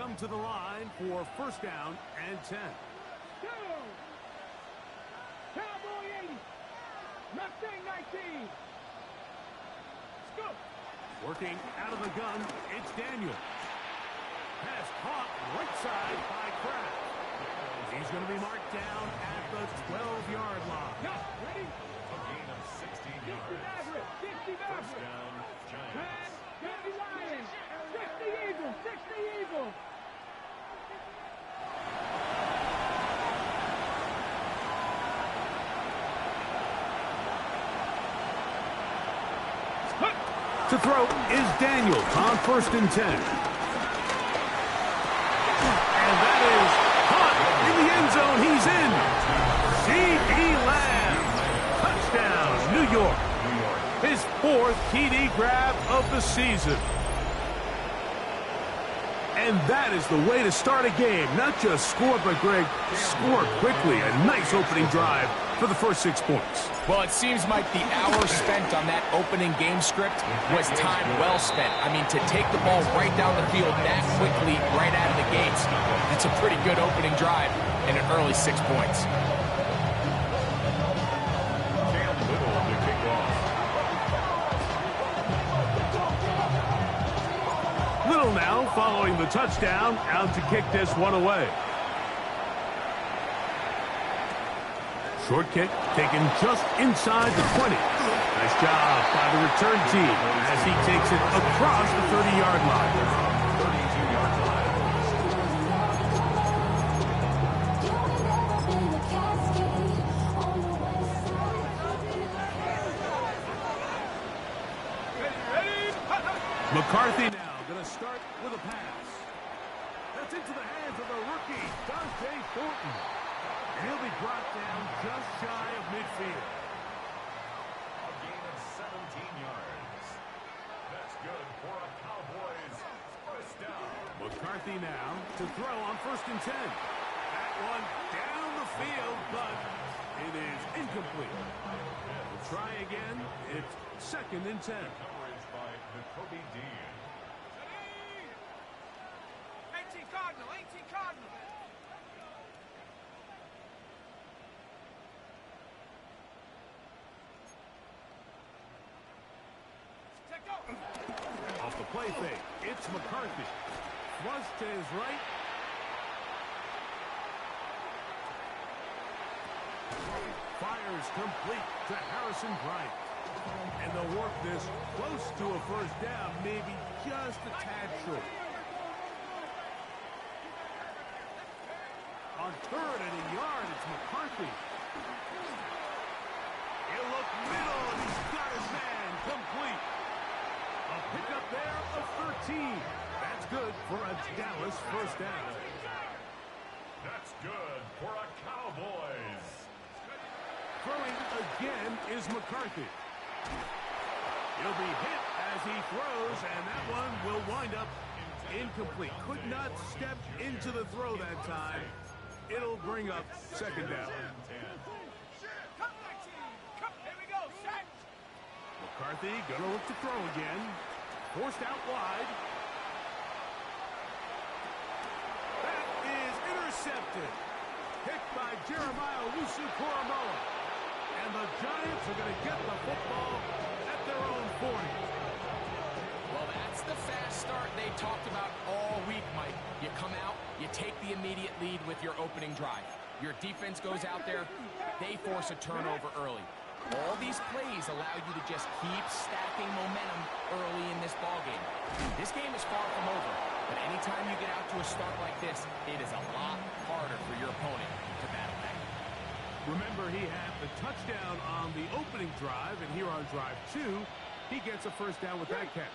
come to the line for first down and 10. Cowboy 80. Mustang 19. Scoop. Working out of the gun, it's Daniel. Pass caught right side by Kraft. He's going to be marked down at the 12-yard line. Go. Ready? A gain of 16 yards. 60 Maverick. 60 First Maverick. down, Giants. 50 Lions. 60 Eagles. 60 Eagles. To throw is Daniels on first and 10. And that is caught in the end zone. He's in. C.D. Lamb. Touchdown, New York. His 4th TD grab of the season. And that is the way to start a game. Not just score, but, Greg, score quickly. A nice opening drive for the first 6 points. Well, it seems like the hour spent on that opening game script was time well spent. I mean, to take the ball right down the field that quickly, right out of the gates, that's a pretty good opening drive and an early 6 points. Little now following the touchdown, out to kick this one away. Short kick taken just inside the 20. Nice job by the return team as he takes it across the 30-yard line. 32-yard line. McCarthy now going to start with a pass. That's into the hands of the rookie, Dante Thornton. And he'll be brought down just shy of midfield. A gain of 17 yards. That's good for a Cowboys first down. McCarthy now to throw on first and 10. That one down the field, but it is incomplete. We'll try again. It's second and 10. Coverage by Jacoby Dean. 18 Cardinal. 18 Cardinal. Off the play fake, it's McCarthy. Flush to his right. Fires complete to Harrison Bryant. And they'll work this close to a first down, maybe just a tad short. On third and a yard, it's McCarthy. He'll look middle, and he's got his man complete. A pickup there of 13. That's good for a Dallas first down. That's good for a Cowboys. Throwing again is McCarthy. He'll be hit as he throws, and that one will wind up incomplete. Could not step into the throw that time. It'll bring up second down. McCarthy gonna look to throw again. Forced out wide. That is intercepted. Picked by Jeremiah Owusu-Koramoah. And the Giants are going to get the football at their own 40. Well, that's the fast start they talked about all week, Mike. You come out, you take the immediate lead with your opening drive. Your defense goes out there, they force a turnover early. All these plays allow you to just keep stacking momentum early in this ballgame. This game is far from over, but anytime you get out to a start like this, it is a lot harder for your opponent to battle back. Remember, he had the touchdown on the opening drive, and here on drive 2, he gets a first down with that catch.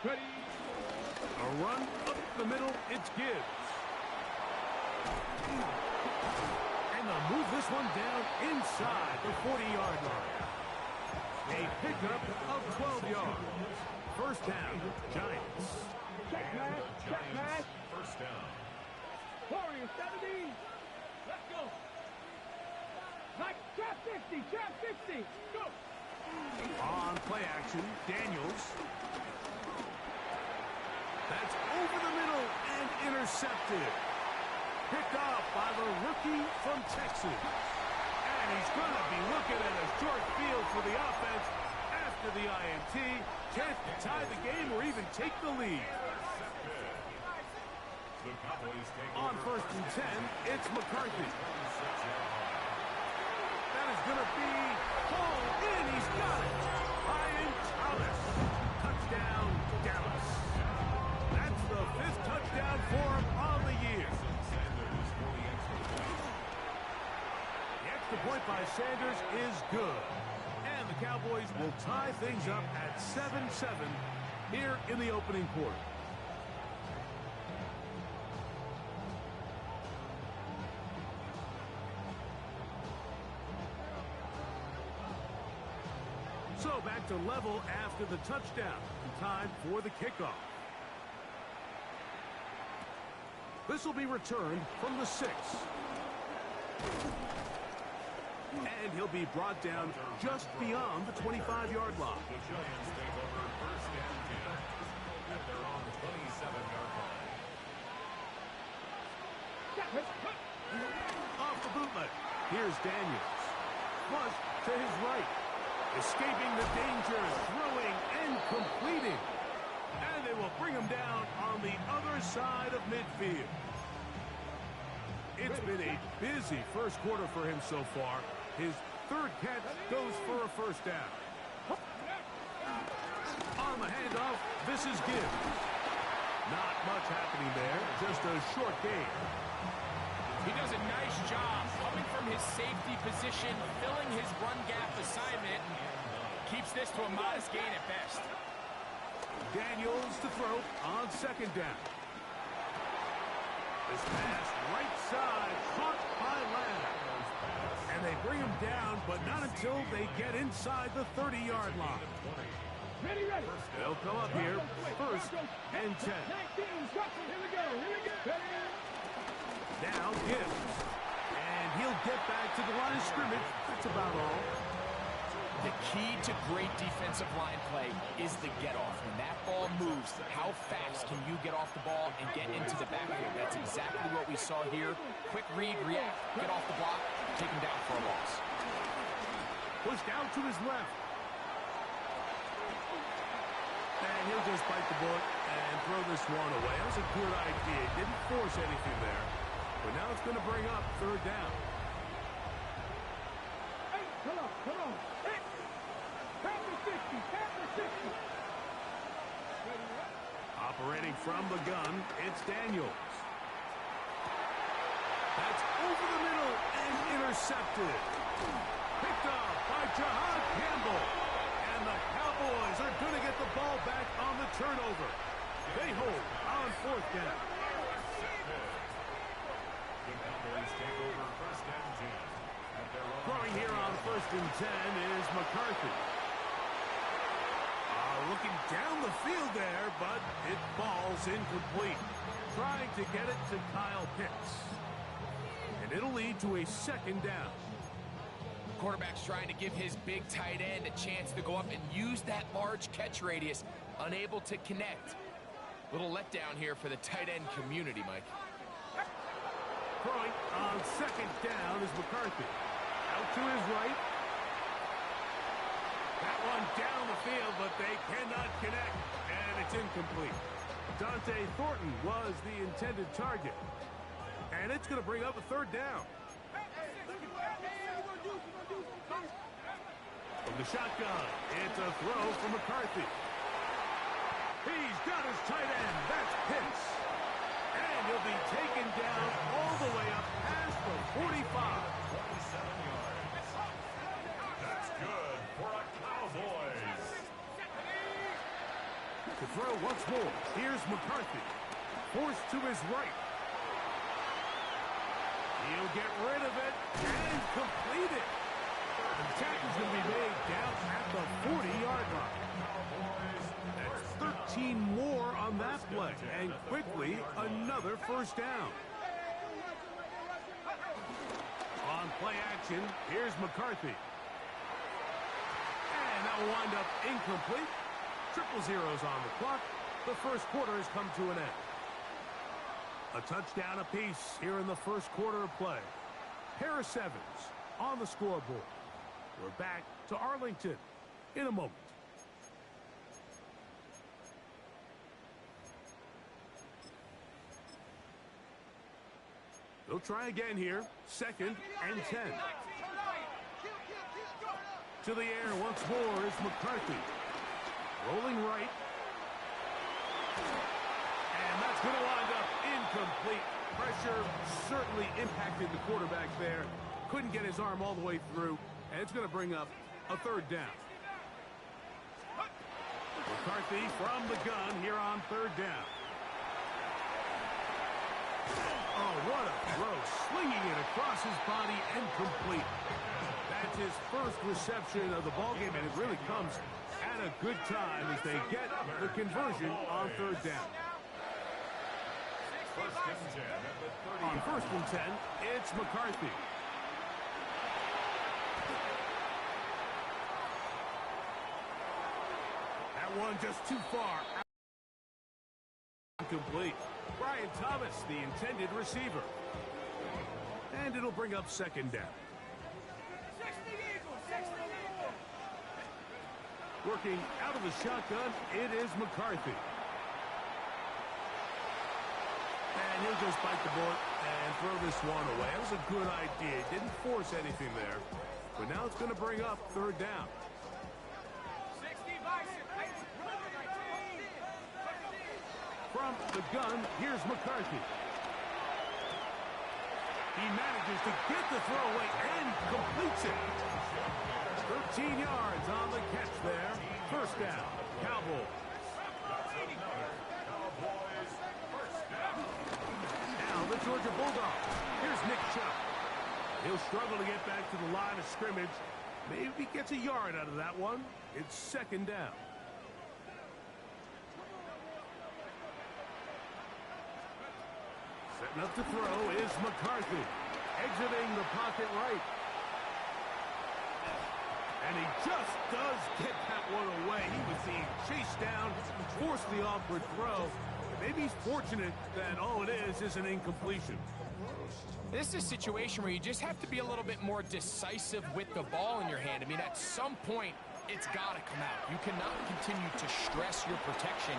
Ready. A run up the middle, it's Gibbs. And they'll move this one down inside the 40-yard line. A pickup of 12 yards. First down, Giants. Check pass. Check pass. First down. Warriors 70. Let's go. Mike, trap 60. Trap 60. Go. On play action, Daniels. That's over the middle, and intercepted. Picked off by the rookie from Texas. And he's going to be looking at a short field for the offense after the INT. Can't tie the game or even take the lead. On 1st and 10, it's McCarthy. That is going to be hauled in. He's got it. Ryan Thomas. Touchdown, Dallas. That's the 5th touchdown for him on the year. The extra point by Sanders is good. And the Cowboys will tie things up at 7-7 here in the opening quarter. So back to level after the touchdown. Time for the kickoff. This will be returned from the 6. And he'll be brought down just beyond the 25-yard line. The Giants take over 1st and 10 at their own 27-yard line. Off the bootleg. Here's Daniels. Flush to his right. Escaping the danger, throwing and completing. And they will bring him down on the other side of midfield. It's been a busy first quarter for him so far. His 3rd catch goes for a 1st down. On the handoff, this is Gibbs. Not much happening there, just a short gain. He does a nice job coming from his safety position, filling his run gap assignment, and keeps this to a modest gain at best. Daniels to throw on 2nd down. This pass right side caught by Lamb. And they bring him down, but not until they get inside the 30-yard line. Ready. They'll come up here, 1st and 10. Here we go. Now Gibbs. And he'll get back to the line of scrimmage. That's about all. The key to great defensive line play is the get-off. When that ball moves, how fast can you get off the ball and get into the backfield? That's exactly what we saw here. Quick read, react, get off the block, take him down for a loss. Pushed out to his left. And he'll just bite the bullet and throw this one away. That was a good idea. Didn't force anything there. But now it's going to bring up 3rd down. Hey, come on. Hey, tap the 60. Operating from the gun, it's Daniels. That's over the middle and intercepted. Picked off by Jahad Campbell. And the Cowboys are going to get the ball back on the turnover. They hold on 4th down. The Cowboys take over 1st and 10 at their own. Throwing here on 1st and 10 is McCarthy. Looking down the field there, but it falls incomplete. Trying to get it to Kyle Pitts. And it'll lead to a 2nd down. Quarterback's trying to give his big tight end a chance to go up and use that large catch radius. Unable to connect. Little letdown here for the tight end community, Mike. Throwing on 2nd down is McCarthy. Out to his right. That one down the field, but they cannot connect, and it's incomplete. Dante Thornton was the intended target, and it's going to bring up a 3rd down. From the shotgun, it's a throw from McCarthy. He's got his tight end. That's Pitts. And he'll be taken down all the way up past the 45. 27 yards. That's good for a Cowboys. To throw once more, here's McCarthy. Forced to his right. He'll get rid of it and complete it. The tackle's going to be made down at the 40-yard line. That's 13 more on that play, and quickly another 1st down. On play action, here's McCarthy. And that will wind up incomplete. 0-0 on the clock. The first quarter has come to an end. A touchdown apiece here in the first quarter of play. Pair of sevens on the scoreboard. We're back to Arlington in a moment. They'll try again here. 2nd and 10. To the air once more is McCarthy. Rolling right. And that's going to wind up incomplete. Pressure certainly impacted the quarterback there. Couldn't get his arm all the way through. And it's going to bring up a 3rd down. McCarthy from the gun here on 3rd down. Oh, what a throw. Slinging it across his body and complete. That's his first reception of the ballgame, and it really comes at a good time as they get the conversion on 3rd down. On 1st and 10, it's McCarthy. That one just too far. Incomplete. Brian Thomas, the intended receiver. And it'll bring up 2nd down. Working out of the shotgun, it is McCarthy. And he'll just bite the bullet and throw this one away. That was a good idea. Didn't force anything there. But now it's going to bring up 3rd down. From the gun, here's McCarthy. He manages to get the throwaway and completes it. 13 yards on the catch there. 1st down, Cowboys. Now the Georgia Bulldogs. Here's Nick Chubb. He'll struggle to get back to the line of scrimmage. Maybe he gets a yard out of that one. It's 2nd down. Setting up to throw is McCarthy. Exiting the pocket right. And he just does get that one away. He was being chased down, forced the awkward throw. Maybe he's fortunate that all it is an incompletion. This is a situation where you just have to be a little bit more decisive with the ball in your hand. I mean, at some point, it's got to come out. You cannot continue to stress your protection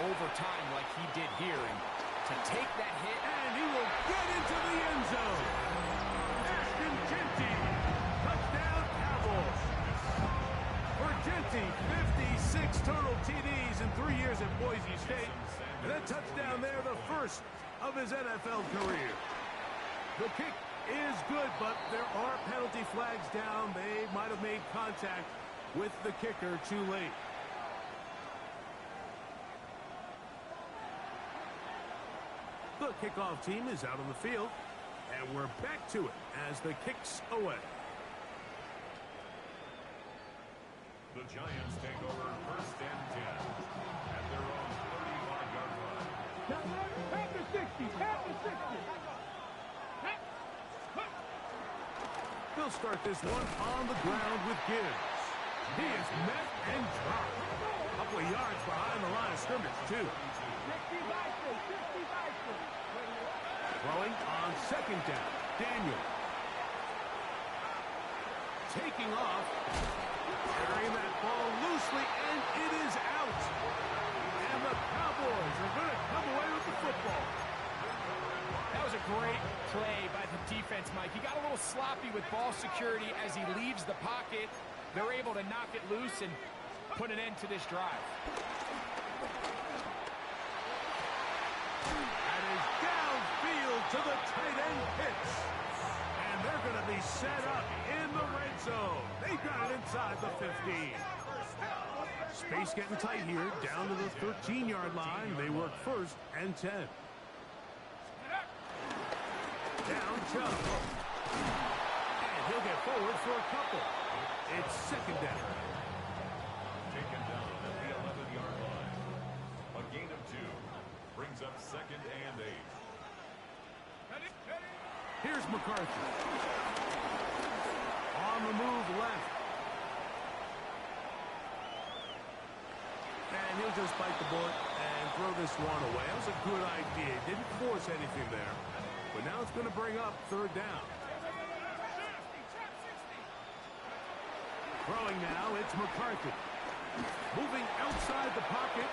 over time like he did here. And to take that hit, and he will get into the end zone. Ashton Jeanty, touchdown Cowboys. For Jeanty, 56 total TDs in 3 years at Boise State. And a touchdown there, the first of his NFL career. The kick is good, but there are penalty flags down. They might have made contact with the kicker too late. The kickoff team is out on the field, and we're back to it as the kick's away. The Giants take over 1st and 10 at their own 35-yard line. Pass the 60. Pass the 60. They'll start this one on the ground with Gibbs. He is met and dropped. A couple of yards behind the line of scrimmage, too. Throwing on 2nd down. Daniel. Taking off. Carrying that ball loosely, and it is out. And the Cowboys are going to come away with the football. that was a great play by the defense, Mike. He got a little sloppy with ball security as he leaves the pocket. They're able to knock it loose and put an end to this drive. That is downfield to the tight end pitch. And they're going to be set up in the red zone. They've got it inside the 15. Space getting tight here, down to the 13-yard line. They work 1st and 10. Down Chubb. And he'll get forward for a couple. It's 2nd down. Taken down at the 11-yard line. A gain of 2 brings up 2nd and 8. Here's McCarthy. On the move left. And he'll just bite the bullet and throw this one away. That was a good idea. Didn't force anything there. But now it's going to bring up third down. Throwing now, it's McCarthy. Moving outside the pocket.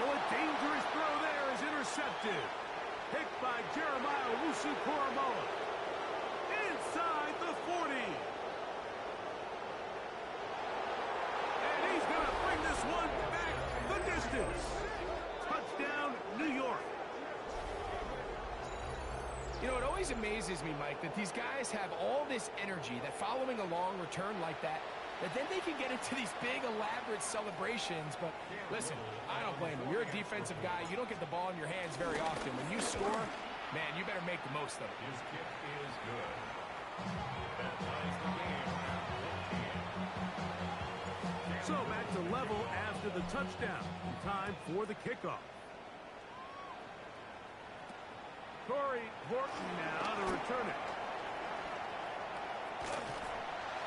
Oh, a dangerous throw there is intercepted. Picked by Jeremiah Owusu-Koramoah. Inside the 40. And he's going to bring this one back the distance. Touchdown, New York. You know, it always amazes me, Mike, that these guys have all this energy that following a long return like that then they can get into these big, elaborate celebrations. But listen, I don't blame them. You're a defensive guy. You don't get the ball in your hands very often. When you score, man, you better make the most of it. His kick is good. That ties the game. So back to level after the touchdown. Time for the kickoff. Corey Horton now to return it.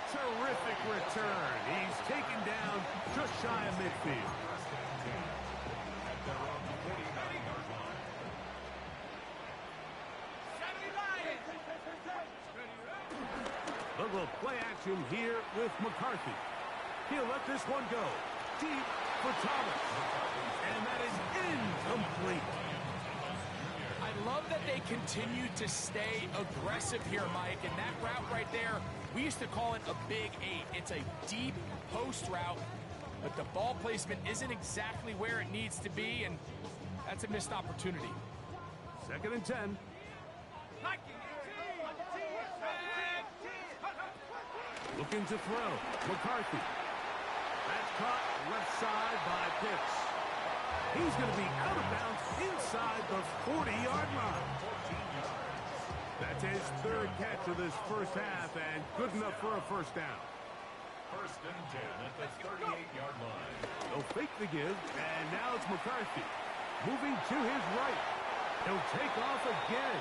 Terrific return. He's taken down just shy of midfield. A little play action here with McCarthy. He'll let this one go. Deep for Thomas. And that is incomplete. I love that they continue to stay aggressive here, Mike. And that route right there, we used to call it a big 8. It's a deep post route, but the ball placement isn't exactly where it needs to be, and that's a missed opportunity. 2nd and 10. Looking to throw. McCarthy. That's caught left side by Pitts. He's going to be out of bounds inside the 40-yard line. That's his 3rd catch of this first half, and good enough for a first down. 1st and 10 at the 38-yard line. They'll fake the give, and now it's McCarthy. Moving to his right. He'll take off again.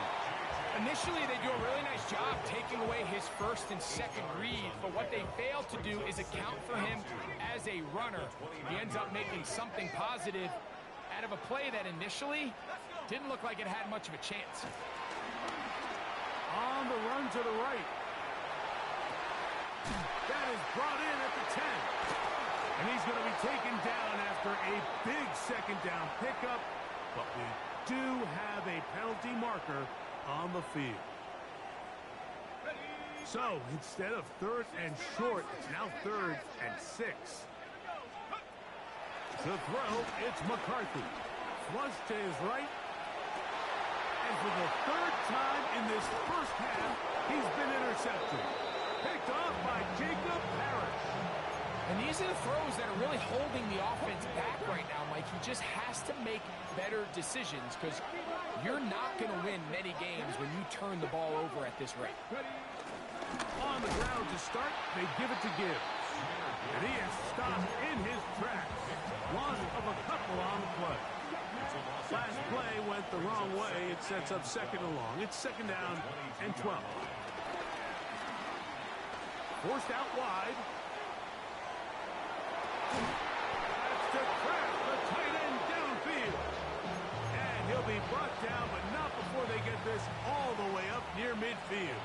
Initially, they do a really nice job taking away his 1st and 2nd read, but what they fail to do is account for him as a runner. He ends up making something positive out of a play that initially didn't look like it had much of a chance. On the run to the right. That is brought in at the 10. And he's going to be taken down after a big 2nd down pickup, but we do have a penalty marker on the field. So instead of 3rd and short, it's now 3rd and 6. To throw, it's McCarthy. Flush to his right. And for the 3rd time in this first half, he's been intercepted. Picked off by Jacob Parrish. And these are the throws that are really holding the offense back right now, Mike. He just has to make better decisions because you're not going to win many games when you turn the ball over at this rate. On the ground to start, they give it to Gibbs. And he is stopped in his tracks. Loss of a couple on the play. Last play went the wrong way. It sets up 2nd and long. It's 2nd down and 12. Forced out wide. That's to crack the tight end downfield. And he'll be brought down, but not before they get this all the way up near midfield.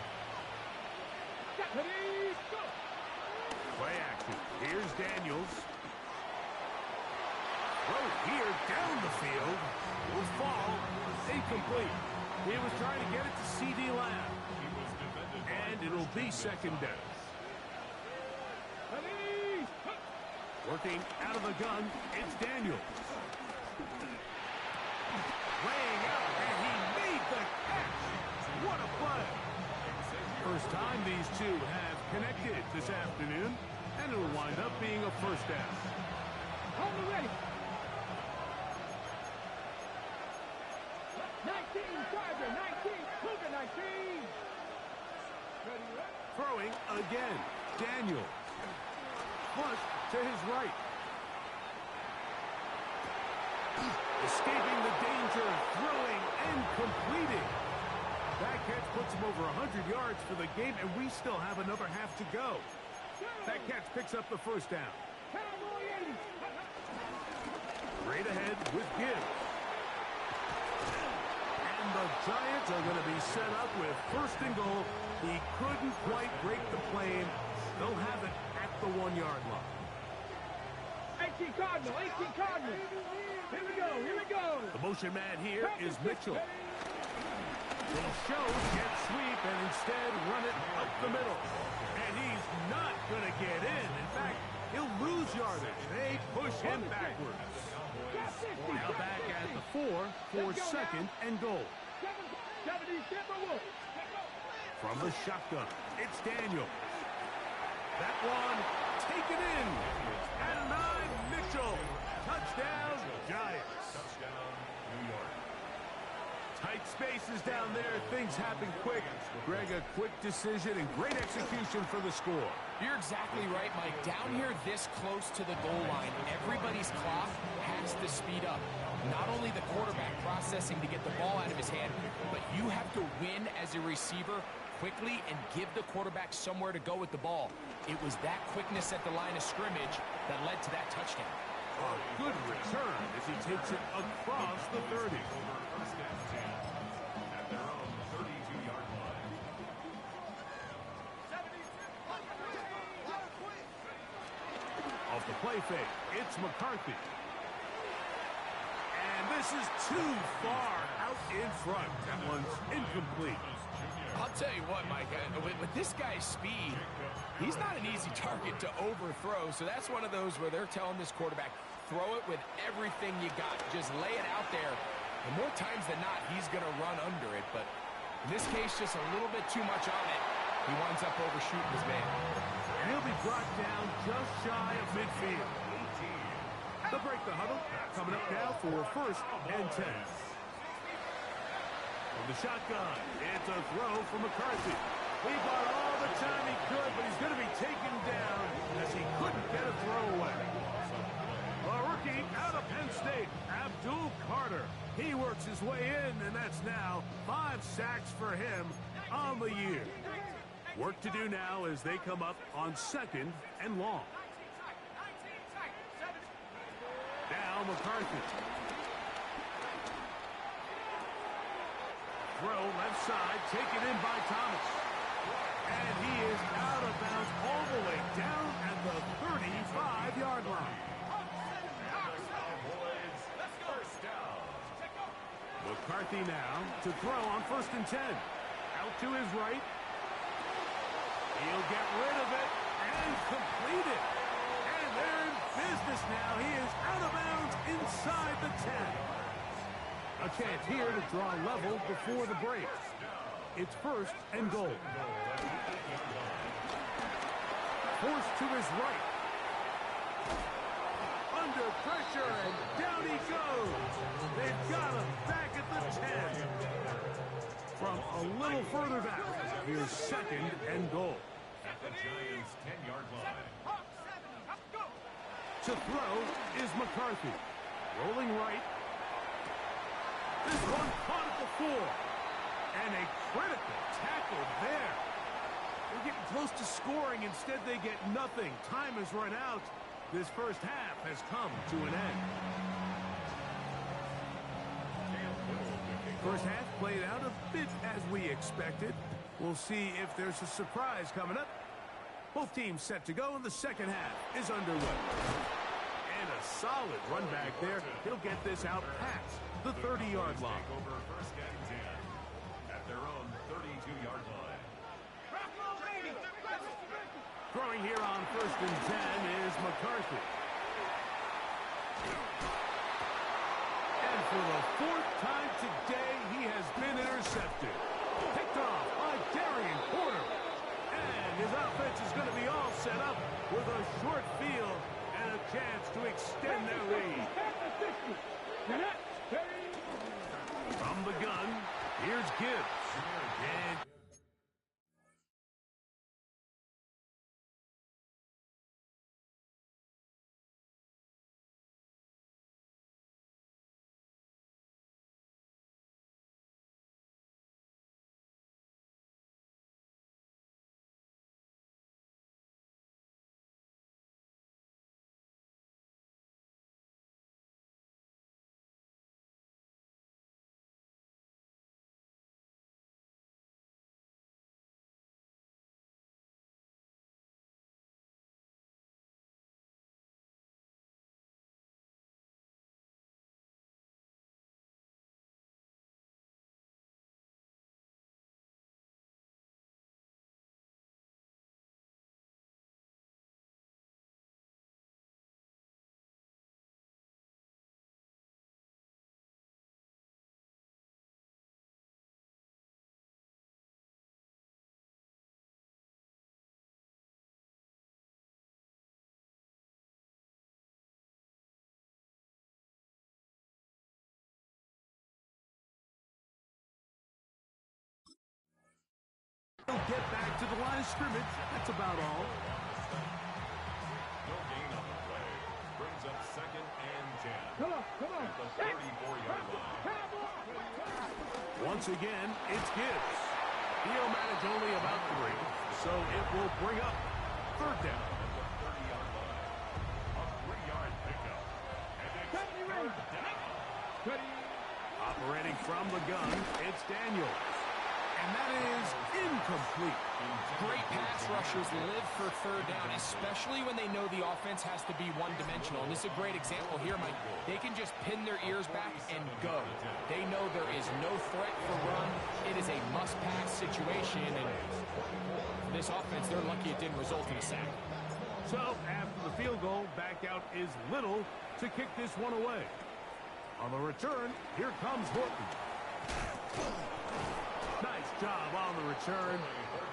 Play action. Here's Daniels. Throw here down the field. Will fall. Incomplete. He was trying to get it to C.D. Lamb. And it'll be 2nd down. Working out of the gun, it's Daniels. Laying out, and he made the catch. What a play. First time these two have connected this afternoon, and it'll wind up being a first down. Hold it ready. 19, Charger, 19, Cougar, 19. Throwing again, Daniels. Flush to his right. Escaping the danger, throwing and completing. That catch puts him over 100 yards for the game, and we still have another half to go. That catch picks up the first down. Straight ahead with Gibbs. And the Giants are going to be set up with first and goal. He couldn't quite break the plane. They'll have it at the 1-yard line. 18 Cardinal, 18 Cardinal. Here we go, here we go. The motion man here is Mitchell. He shows jet sweep and instead run it up the middle. And he's not going to get in. In fact, he'll lose yardage. They push him backwards. Now back at the 4 for second and goal. From the shotgun, it's Daniel. That one taken in. At 9, Mitchell. Touchdown, Giants. Touchdown, New York. Tight spaces down there. Things happen quick. Greg, a quick decision and great execution for the score. You're exactly right, Mike. Down here this close to the goal line, everybody's clock has to speed up. Not only the quarterback processing to get the ball out of his hand, but you have to win as a receiver quickly and give the quarterback somewhere to go with the ball. It was that quickness at the line of scrimmage that led to that touchdown. A good return as he takes it across the 30. Over first and 10 at their own 32-yard line. Off the play fake, it's McCarthy. And this is too far out in front. That one's incomplete. I'll tell you what, Mike, with this guy's speed, he's not an easy target to overthrow. So that's one of those where they're telling this quarterback, throw it with everything you got. Just lay it out there. And more times than not, he's going to run under it. But in this case, just a little bit too much on it. He winds up overshooting his man. And he'll be brought down just shy of midfield. They'll break the huddle. Coming up now for first and 10. From the shotgun, it's a throw from McCarthy. He bought all the time he could, but he's going to be taken down as he couldn't get a throw away. A rookie out of Penn State, Abdul Carter. He works his way in, and that's now 5 sacks for him on the year. Work to do now as they come up on second and long. Now McCarthy. Throw left side, taken in by Thomas. And he is out of bounds all the way down at the 35-yard line. McCarthy now to throw on first and 10. Out to his right. He'll get rid of it and complete it. And they're in business now. He is out of bounds inside the 10. A chance here to draw level before the break. It's first and goal. Forced to his right. Under pressure, and down he goes. They've got him back at the 10. From a little further back, here's second and goal. At the Giants' 10-yard line. To throw is McCarthy. Rolling right. This one caught at the 4. And a critical tackle there. They're getting close to scoring. Instead, they get nothing. Time has run out. This first half has come to an end. First half played out a bit as we expected. We'll see if there's a surprise coming up. Both teams set to go, and the second half is underway. And a solid run back there. He'll get this out past the 30-yard line. Over first and 10 at their own 32-yard line. Throwing here on first and 10 is McCarthy. And for the 4th time today, he has been intercepted. Picked off by Darian Porter. And his offense is going to be all set up with a short field and a chance to extend their lead. From the gun, here's Gibbs. And He'll get back to the line of scrimmage. That's about all. No gain on the play. Brings up second and 10. Come on. At the 34-yard line. Once again, it's Gibbs. He'll manage only about 3, so it will bring up third down. At the 30-yard line. A 3-yard pickup. And it's third down. Operating from the gun, it's Daniels. And that is incomplete. Great pass rushers live for third down, especially when they know the offense has to be one-dimensional. And this is a great example here, Mike. They can just pin their ears back and go. They know there is no threat for run. It is a must-pass situation. And for this offense, they're lucky it didn't result in a sack. So, after the field goal, back out is Little to kick this one away. On the return, here comes Horton. Nice job on the return.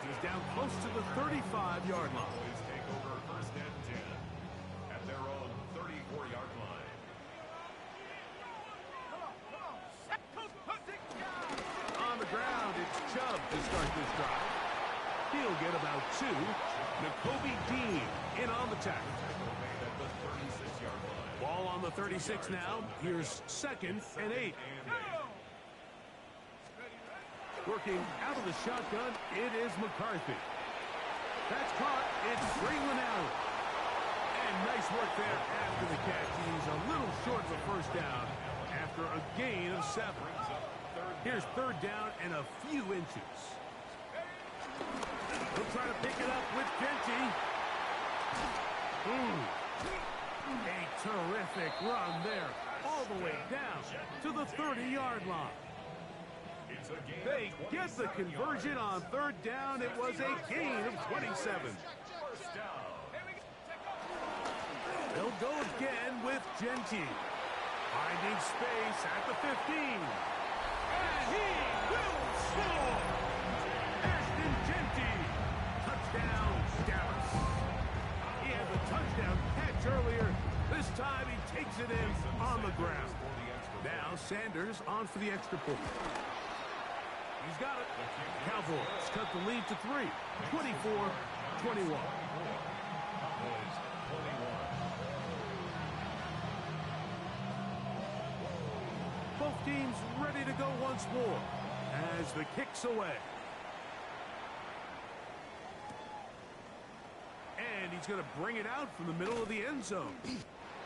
He's down close to the 35-yard line. Boys take over first and 10 at their own 34-yard line. On the ground, it's Chubb to start this drive. He'll get about 2. N'Kobe Dean in on the tackle. At the 36-yard line. Ball on the 36 now. Here's second and 8. Working out of the shotgun, it is McCarthy. That's caught. It's Braylon Allen. And nice work there after the catch. He's a little short of the first down after a gain of 7. Here's third down and a few inches. He'll try to pick it up with Genty. A terrific run there, all the way down to the 30-yard line. They get the conversion on third down. It was a gain of 27. They'll go again with Genty. Finding space at the 15. And he will score! Ashton Genty. Touchdown, Dallas. He had the touchdown catch earlier. This time he takes it in on the ground. Now Sanders on for the extra point. He's got it. Cowboys cut the lead to 3. 24-21. Both teams ready to go once more as the kick's away. And he's going to bring it out from the middle of the end zone.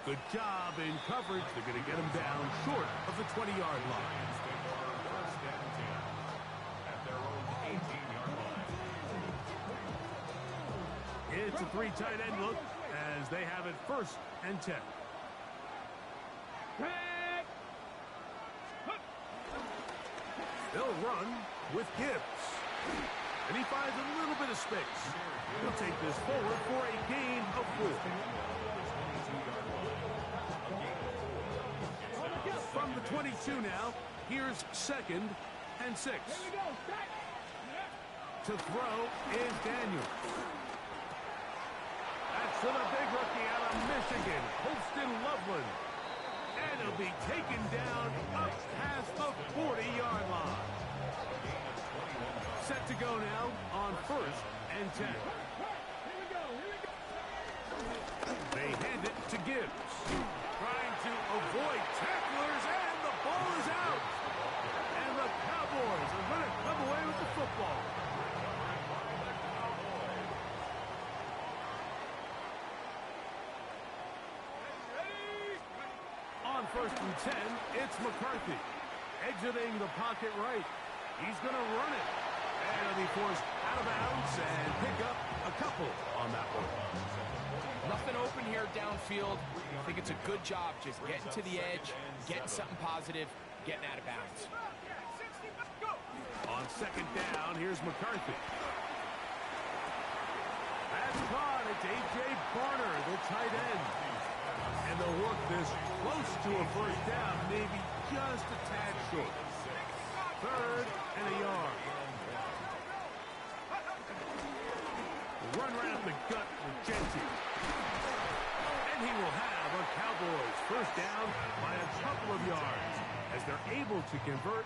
Good job in coverage. They're going to get him down short of the 20-yard line. It's a 3 tight end look as they have it first and 10. They'll run with Gibbs. And he finds a little bit of space. He'll take this forward for a gain of 4. From the 22 now, here's second and 6. To throw is Daniels. That's to the big rookie out of Michigan, Holston Loveland. And he'll be taken down up past the 40-yard line. Set to go now on first and 10. They hand it to Gibbs. Trying to avoid tacklers, and the ball is out. And the Cowboys are going to come away with the football. On first and 10, it's McCarthy. Exiting the pocket right. He's going to run it. And he'll be forced out of bounds and pick up a couple on that one. Nothing open here downfield. I think it's a good job just getting to the edge, getting something positive, getting out of bounds. On second down, here's McCarthy. That's caught. It's A.J. Barner, the tight end. And they'll work this close to a first down, maybe just a tad short. Third and a yard. Run right up the gut with Genty. And he will have a Cowboys first down by a couple of yards as they're able to convert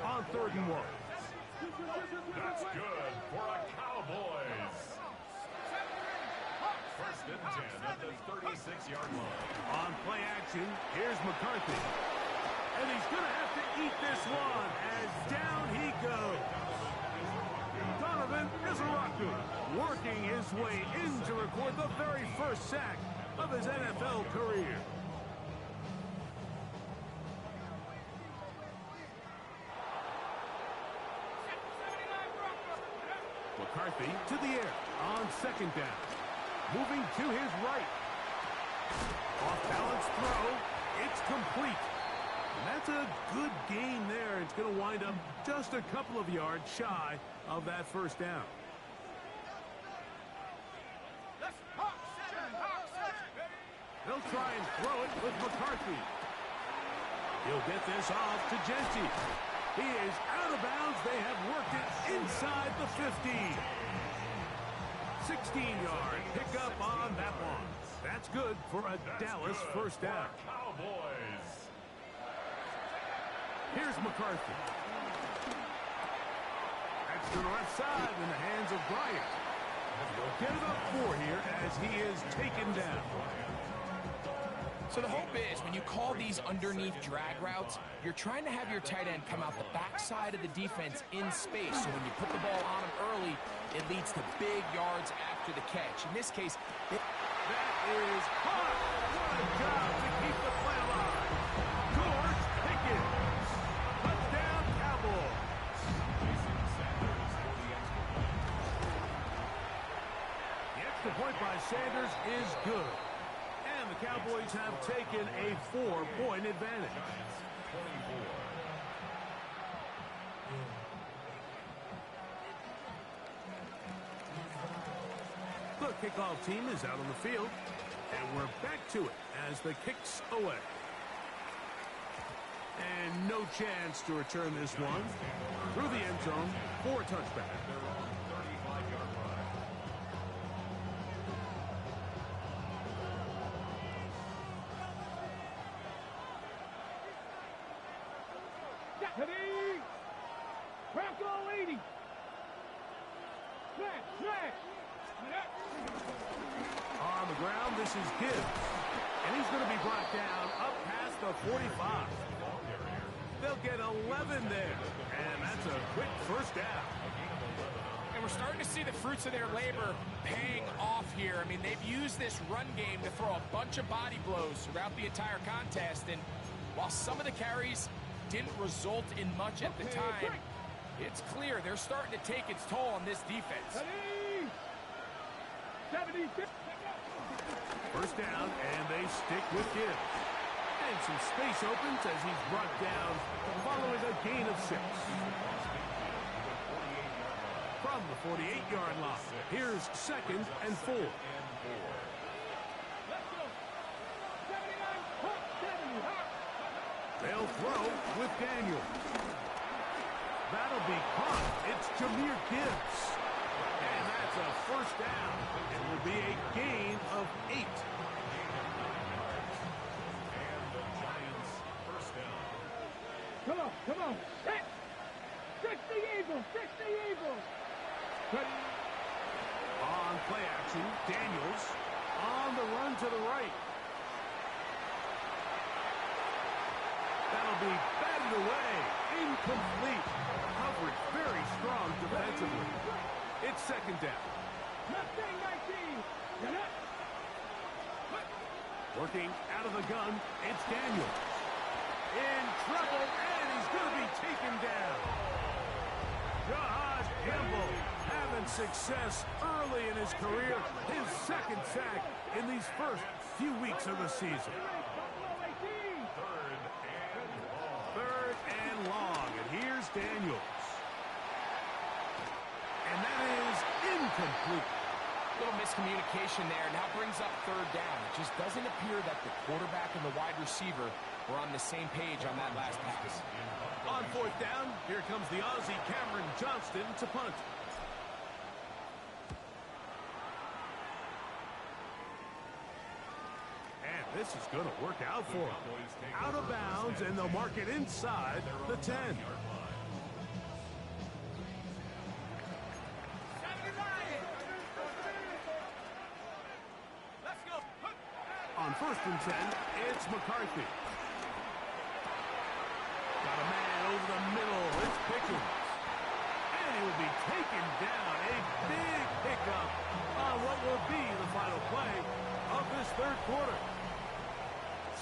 on 3rd and 1. That's good for a Cowboys. First and 10 at the 36-yard line. On play action, here's McCarthy. And he's going to have to eat this one as down he goes. Donovan Izaraku working his way in to record the very first sack of his NFL career. McCarthy to the air on second down. Moving to his right. Off-balance throw. It's complete. And that's a good gain there. It's going to wind up just a couple of yards shy of that first down. They'll try and throw it with McCarthy. He'll get this off to Genty. He is out of bounds. They have worked it inside the 50. 16-yard pickup on that one. That's good for a Dallas first down. Cowboys. Here's McCarthy. That's to the left side in the hands of Bryant. He'll get it up 4 here as he is taken down. So the hope is when you call these underneath drag routes, you're trying to have your tight end come out the backside of the defense in space. So when you put the ball on him early, it leads to big yards after the catch. In this case, that is hot. What a job to keep the play alive. George Pickens. Touchdown, Cowboys. The extra point by Sanders is good. And the Cowboys have taken a 4-point advantage. The kickoff team is out on the field, and we're back to it as the kick's away. And no chance to return this one through the end zone for a touchback. Ready? Crack all 80. Smash, smash. On the ground, this is Gibbs. And he's going to be brought down up past the 45. They'll get 11 there. And that's a quick first down. and we're starting to see the fruits of their labor paying off here. I mean, they've used this run game to throw a bunch of body blows throughout the entire contest, and while some of the carries didn't result in much at the time, it's clear they're starting to take its toll on this defense. 76. First down, and they stick with Gibbs. And some space opens as he's brought down following a gain of 6. From the 48-yard line, here's 2nd and 4. Let's go. 79, 70. They'll throw with Daniel. That'll be caught. It's Jahmyr Gibbs. And that's a first down. It will be a gain of 8. Come on. Hit. 60 Eagles, 60 Eagles. On play action, Daniels on the run to the right. That'll be batted away. Incomplete. Coverage very strong defensively. It's 2nd down. Mustang 19. Working out of the gun, it's Daniels. In trouble, and he's going to be taken down. Jahaz Campbell having success early in his career. His 2nd sack in these first few weeks of the season. 3rd and long, and here's Daniels. And that is incomplete. Little miscommunication there. Now brings up 3rd down. It just doesn't appear that the quarterback and the wide receiver were on the same page on that last pass. On 4th down, here comes the Aussie Cameron Johnston to punt. And this is going to work out for him. Out of bounds, and they'll mark it inside the 10. first and 10. It's McCarthy. Got a man over the middle. It's Pickens. And he will be taken down. A big pickup on what will be the final play of this third quarter.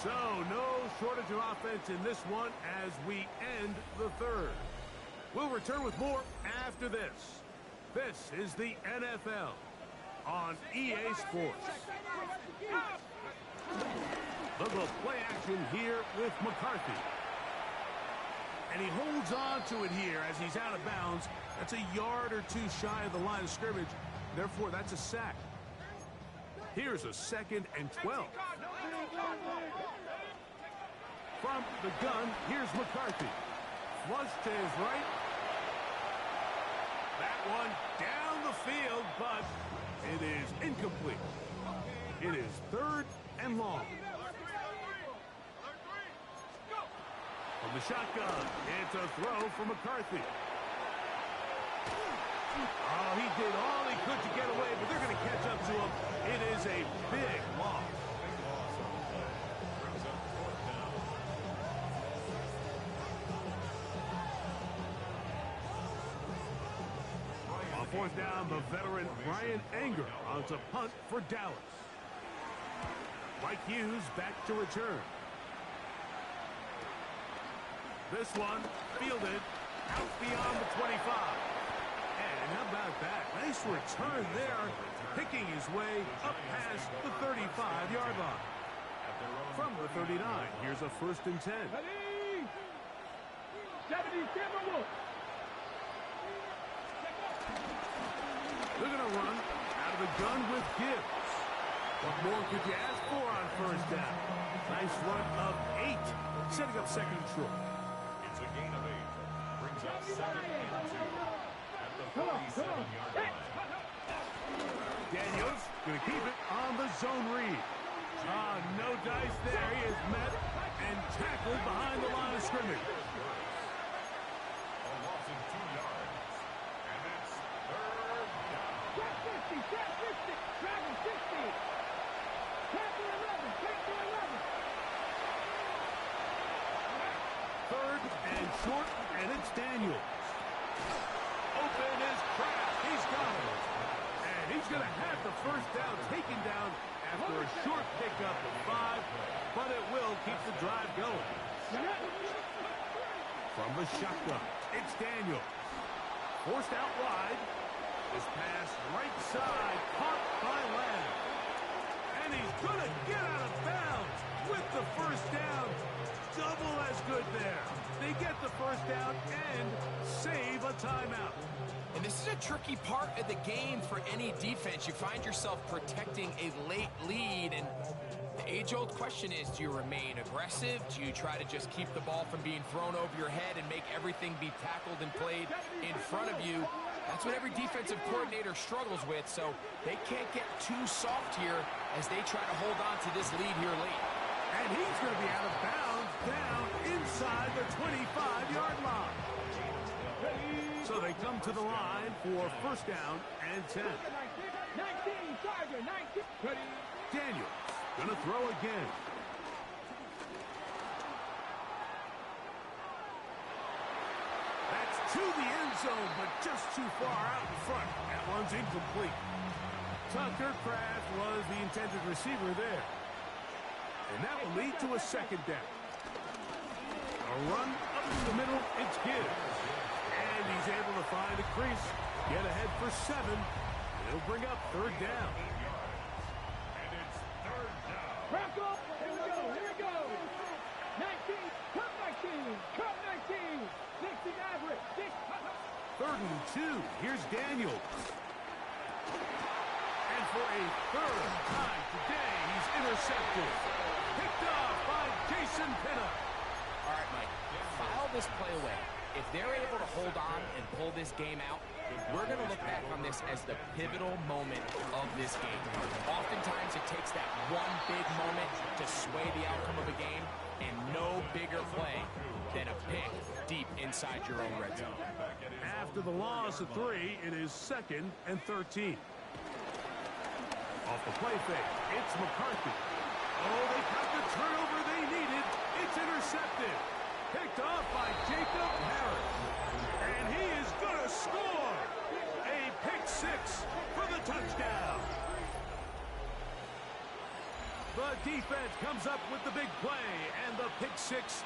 So, no shortage of offense in this one as we end the third. We'll return with more after this. This is the NFL on EA Sports. They'll go play action here with McCarthy. And he holds on to it here as he's out of bounds. That's a yard or two shy of the line of scrimmage. Therefore, that's a sack. Here's a 2nd and 12. From the gun, here's McCarthy. Flush to his right. That one down the field, but it is incomplete. It is 3rd and long. From the shotgun, it's a throw for McCarthy. Oh, he did all he could to get away, but they're going to catch up to him. It is a big loss. On 4th down, the veteran Brian Anger on to punt for Dallas. Mike Hughes back to return. This one fielded out beyond the 25. And how about that? Nice return there, picking his way up past the 35-yard line. From the 39, here's a 1st and 10. 77 Wolf. They're going to run out of the gun with Gibbs. What more could you ask for on 1st down? Nice run of 8, setting up 2nd and short. It's a gain of 8. Brings up 2nd and 2 at the 47-yard line. Daniels going to keep it on the zone read. No dice there. He is met and tackled behind the line of scrimmage. A loss of 2 yards. And it's 3rd down. Trap 50, trap 50, Dragon 60. Trap to 11, trap to 11. 3rd and short, and it's Daniels. Open is Kraft. He's got it. And he's going to have the 1st down taken down after a short pickup of 5, but it will keep the drive going. From the shotgun, it's Daniels. Forced out wide. This pass right side, caught by Lamb. And he's going to get out of bounds with the 1st down. Double as good there. They get the 1st down and save a timeout. And this is a tricky part of the game for any defense. You find yourself protecting a late lead, and the age-old question is, do you remain aggressive? Do you try to just keep the ball from being thrown over your head and make everything be tackled and played in front of you? That's what every defensive coordinator struggles with, so they can't get too soft here as they try to hold on to this lead here late. And he's going to be out of bounds down inside the 25-yard line. So they come to the line for 1st down and 10. 19, Tiger, 19. Daniels going to throw again. That's to the end zone, but just too far out in front. That one's incomplete. Tucker Kraft was the intended receiver there. And that will lead to a 2nd down. A run up the middle, it's Gibbs. And he's able to find a crease, get ahead for 7. It'll bring up 3rd down. And it's 3rd down. Wrap up. Here we go. Here we go. 19. Cup 19. Cup 19. 60 average. 3rd and 2. Here's Daniels. And for a 3rd time today, he's intercepted. Picked off by Jason Pinnock. All right, Mike, file this play away. If they're able to hold on and pull this game out, we're going to look back on this as the pivotal moment of this game. Oftentimes, it takes that one big moment to sway the outcome of a game, and no bigger play than a pick deep inside your own red zone. After the loss of 3, it is 2nd and 13. Off the play fake, it's McCarthy. Oh, they got the turnover they needed. It's intercepted. Picked off by Jacob Harris. And he is going to score. A pick six for the touchdown. The defense comes up with the big play, and the pick six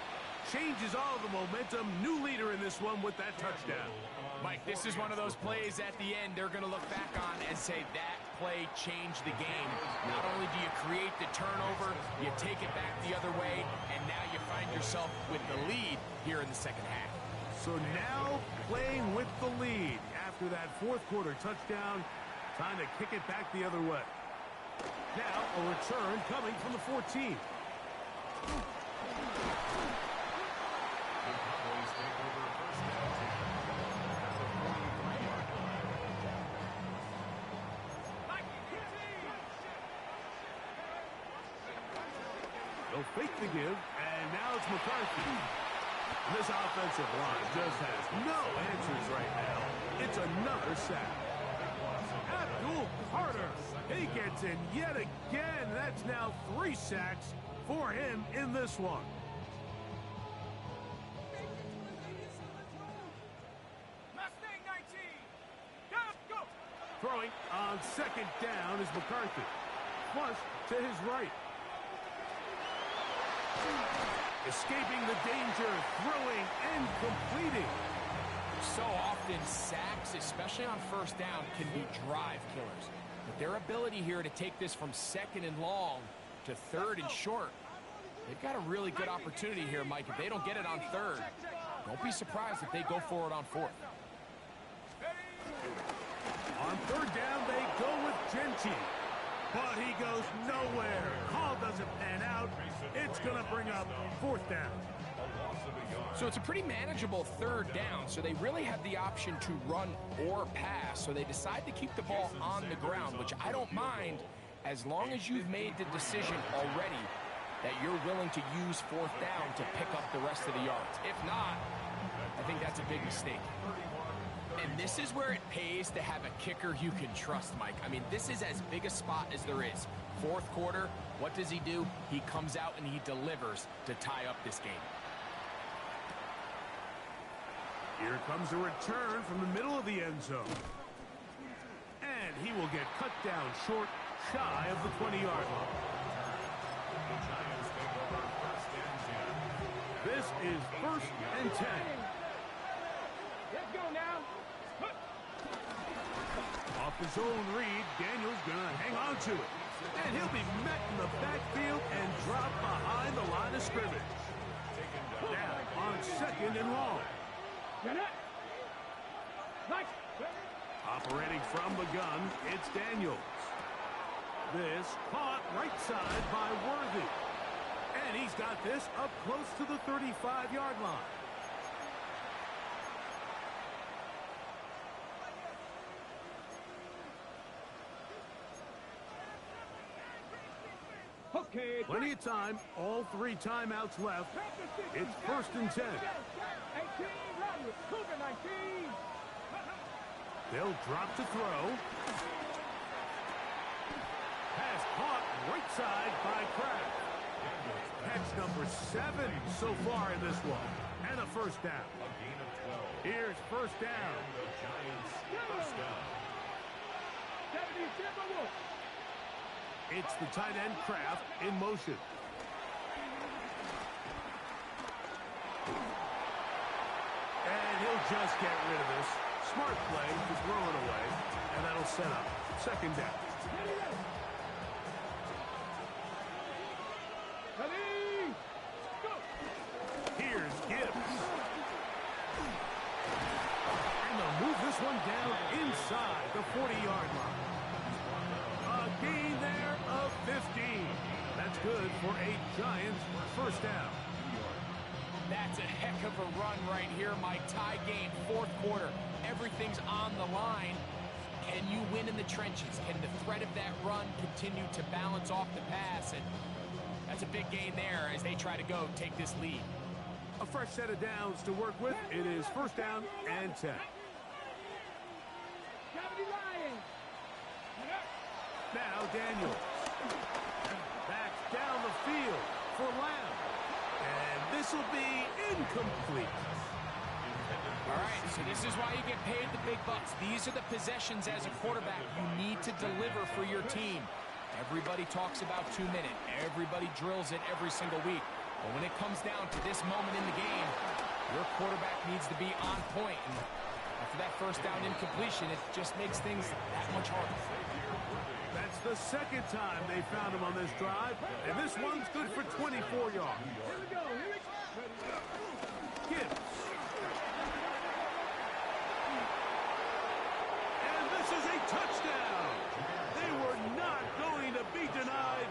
changes all the momentum. New leader in this one with that touchdown. Mike, this is one of those plays at the end they're going to look back on and say that play changed the game. Not only do you create the turnover, you take it back the other way, and now you find yourself with the lead here in the second half. So now playing with the lead after that fourth quarter touchdown, time to kick it back the other way. Now a return coming from the 14. They'll fake the give, and now it's McCarthy. This offensive line just has no answers right now. It's another sack. Abdul Carter, he gets in yet again. That's now 3 sacks for him in this one. Mustang 19. Go. Throwing on second down is McCarthy. Flush to his right. Escaping the danger, throwing and completing. So often sacks, especially on first down, can be drive killers. But their ability here to take this from second and long to third and short, they've got a really good opportunity here, Mike. If they don't get it on third, don't be surprised if they go for it on fourth. On third down, they go with Genty. But he goes nowhere. Call doesn't pan out. It's going to bring up fourth down. So it's a pretty manageable third down, so they really have the option to run or pass, so they decide to keep the ball on the ground, which I don't mind as long as you've made the decision already that you're willing to use fourth down to pick up the rest of the yards. If not, I think that's a big mistake. And this is where it pays to have a kicker you can trust, Mike. I mean, this is as big a spot as there is. Fourth quarter, what does he do? He comes out and he delivers to tie up this game. Here comes a return from the middle of the end zone. And he will get cut down short, shy of the 20-yard line. This is 1st and 10. Let's go now. Off his own read, Daniel's going to hang on to it. And he'll be met in the backfield and dropped behind the line of scrimmage. Now on second and long. Operating from the gun, it's Daniels. This caught right side by Worthy. And he's got this up close to the 35-yard line. Okay. Plenty of time, all 3 timeouts left. It's 1st and 10. 18, run with Cougar 19. They'll drop to throw. Pass caught right side by Kraft. Catch number 7 so far in this one. And a first down. Here's first down. It's the tight end Kraft in motion. And he'll just get rid of this. Smart play to throw it away. And that'll set up second down. Here's Gibbs. And they'll move this one down inside the 40-yard line. A gain there of 15. That's good for a Giants first down. That's a heck of a run right here, Mike. Tie game, fourth quarter. Everything's on the line. Can you win in the trenches? Can the threat of that run continue to balance off the pass? And that's a big gain there as they try to go take this lead. A fresh set of downs to work with. It is first down and 10. Now Daniels. Back down the field for Lamb. And this will be incomplete. All right, so this is why you get paid the big bucks. These are the possessions as a quarterback you need to deliver for your team. Everybody talks about 2 minutes. Everybody drills it every single week. But when it comes down to this moment in the game, your quarterback needs to be on point. And after that first down incompletion, it just makes things that much harder. That's the second time they found him on this drive, and this one's good for 24 yards. Here we go. Gibbs. And this is a touchdown. They were not going to be denied,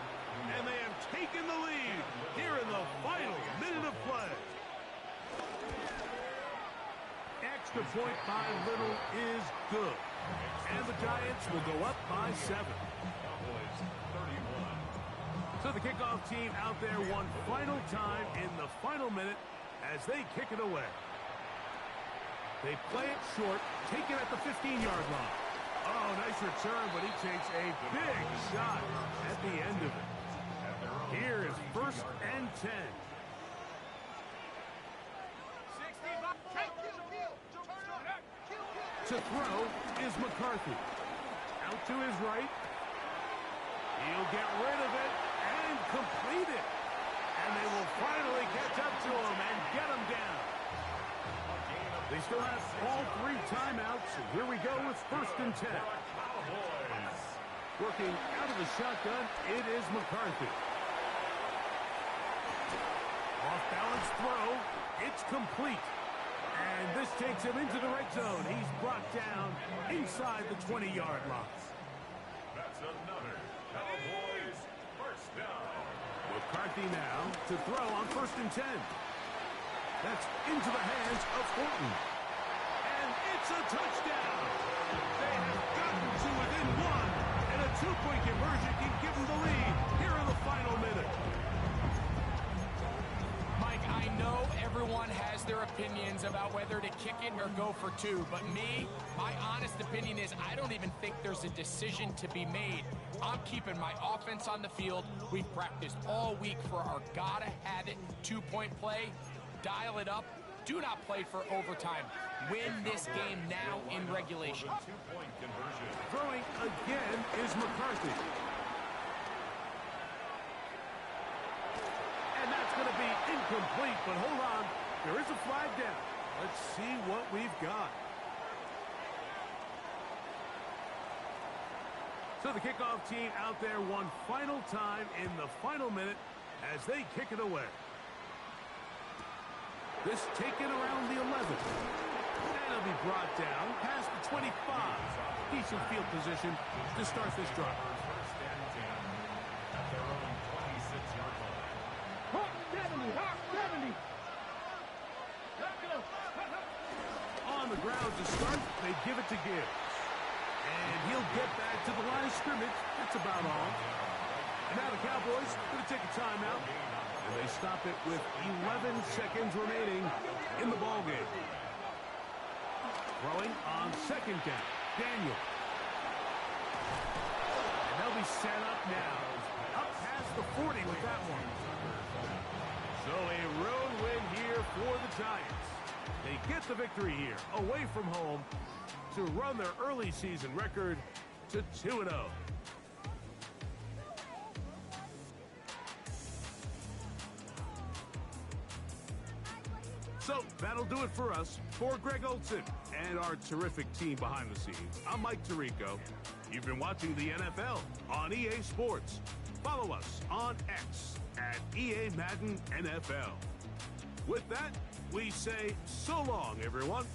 and they have taken the lead here in the final minute of play. Extra point by Little is good. And the Giants will go up by 7. So the kickoff team out there one final time in the final minute as they kick it away. They play it short, take it at the 15-yard line. Oh, nice return, but he takes a big shot at the end of it. Here is 1st and 10. To throw is McCarthy. Out to his right. He'll get rid of it and complete it. And they will finally catch up to him and get him down. They still have all 3 timeouts. And here we go with 1st and 10. Working out of the shotgun, it is McCarthy. Off-balance throw. It's complete. And this takes him into the red zone. He's brought down inside the 20-yard line. That's another Cowboys first down. McCarthy now to throw on 1st and 10. That's into the hands of Horton. And it's a touchdown. They have gotten to within 1, and a 2-point conversion can give them the lead here in the final minute. Mike, I know everyone has their opinions about whether to kick it or go for 2, but my honest opinion is I don't even think there's a decision to be made. I'm keeping my offense on the field. We've practiced all week for our gotta-have-it 2-point play. Dial it up. Do not play for overtime. Win this game now in regulation. 2-point conversion. Throwing again is McCarthy. And that's going to be incomplete, but hold on. There is a flag down. Let's see what we've got. So the kickoff team out there one final time in the final minute as they kick it away. This taken around the 11. And it'll be brought down past the 25. Decent field position to start this drive. First and 10 at their own 26-yard line. Hawk 70, Hawk 70. Let's go. On the ground to start, they give it to Gibbs. And he'll get back to the line of scrimmage. That's about all. And now the Cowboys going to take a timeout. And they stop it with 11 seconds remaining in the ballgame. Throwing on 2nd down. Daniel. And they'll be set up now. Up past the 40 with that one. So a road win here for the Giants. They get the victory here, away from home, to run their early season record to 2-0. So that'll do it for us. For Greg Olson and our terrific team behind the scenes, I'm Mike Tirico. You've been watching the NFL on EA Sports. Follow us on X at EA Madden NFL. With that, we say so long, everyone.